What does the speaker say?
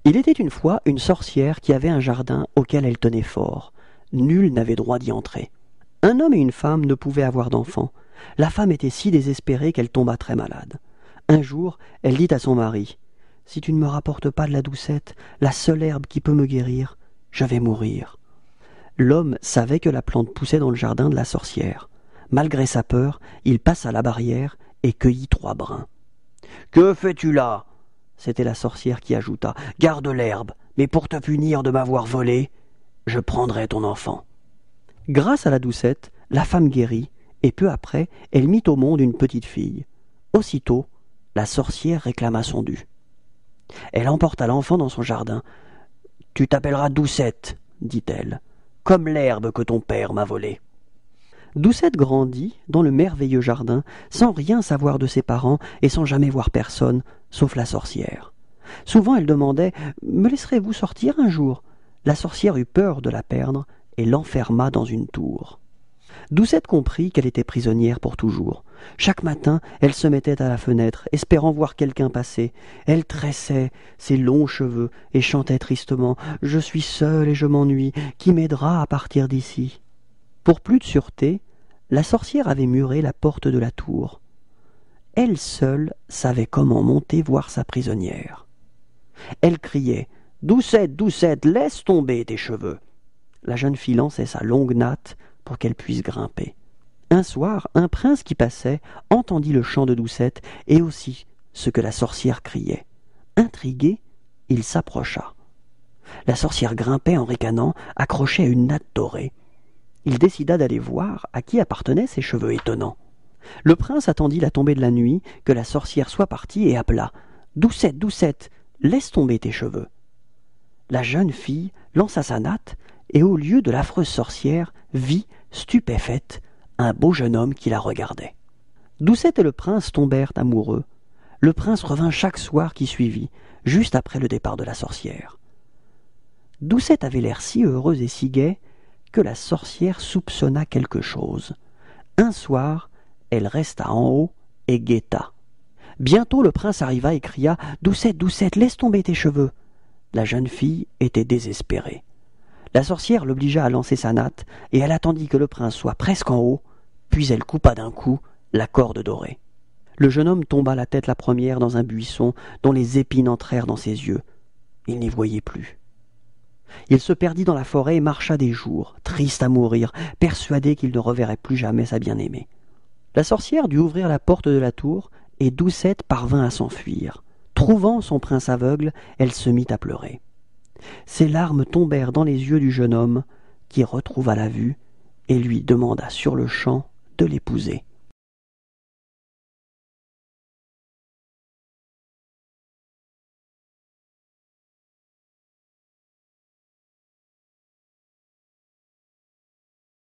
Il était une fois une sorcière qui avait un jardin auquel elle tenait fort. Nul n'avait droit d'y entrer. Un homme et une femme ne pouvaient avoir d'enfants. La femme était si désespérée qu'elle tomba très malade. Un jour, elle dit à son mari, « Si tu ne me rapportes pas de la doucette, la seule herbe qui peut me guérir, je vais mourir. » L'homme savait que la plante poussait dans le jardin de la sorcière. Malgré sa peur, il passa la barrière et cueillit 3 brins. « Que fais-tu là ?» C'était la sorcière qui ajouta. « Garde l'herbe, mais pour te punir de m'avoir volé, je prendrai ton enfant. » Grâce à la doucette, la femme guérit, et peu après, elle mit au monde une petite fille. Aussitôt, la sorcière réclama son dû. Elle emporta l'enfant dans son jardin. « Tu t'appelleras Doucette, dit-elle, comme l'herbe que ton père m'a volée. » Doucette grandit dans le merveilleux jardin, sans rien savoir de ses parents et sans jamais voir personne, sauf la sorcière. Souvent elle demandait « Me laisserez-vous sortir un jour ?» La sorcière eut peur de la perdre et l'enferma dans une tour. Doucette comprit qu'elle était prisonnière pour toujours. Chaque matin, elle se mettait à la fenêtre, espérant voir quelqu'un passer. Elle tressait ses longs cheveux et chantait tristement « Je suis seule et je m'ennuie, qui m'aidera à partir d'ici ?» Pour plus de sûreté, la sorcière avait muré la porte de la tour. Elle seule savait comment monter voir sa prisonnière. Elle criait « Doucette, Doucette, laisse tomber tes cheveux !» La jeune fille lançait sa longue natte pour qu'elle puisse grimper. Un soir, un prince qui passait entendit le chant de Doucette et aussi ce que la sorcière criait. Intrigué, il s'approcha. La sorcière grimpait en ricanant, accrochée à une natte dorée. Il décida d'aller voir à qui appartenaient ces cheveux étonnants. Le prince attendit la tombée de la nuit, que la sorcière soit partie, et appela « Doucette, Doucette, laisse tomber tes cheveux !» La jeune fille lança sa natte, et au lieu de l'affreuse sorcière, vit, stupéfaite, un beau jeune homme qui la regardait. Doucette et le prince tombèrent amoureux. Le prince revint chaque soir qui suivit, juste après le départ de la sorcière. Doucette avait l'air si heureuse et si gaie que la sorcière soupçonna quelque chose. Un soir, elle resta en haut et guetta. Bientôt le prince arriva et cria « Doucette, Doucette, laisse tomber tes cheveux !» La jeune fille était désespérée. La sorcière l'obligea à lancer sa natte, et elle attendit que le prince soit presque en haut, puis elle coupa d'un coup la corde dorée. Le jeune homme tomba la tête la première dans un buisson dont les épines entrèrent dans ses yeux. Il n'y voyait plus. Il se perdit dans la forêt et marcha des jours, triste à mourir, persuadé qu'il ne reverrait plus jamais sa bien-aimée. La sorcière dut ouvrir la porte de la tour, et Doucette parvint à s'enfuir. Trouvant son prince aveugle, elle se mit à pleurer. Ses larmes tombèrent dans les yeux du jeune homme, qui retrouva la vue et lui demanda sur-le-champ de l'épouser.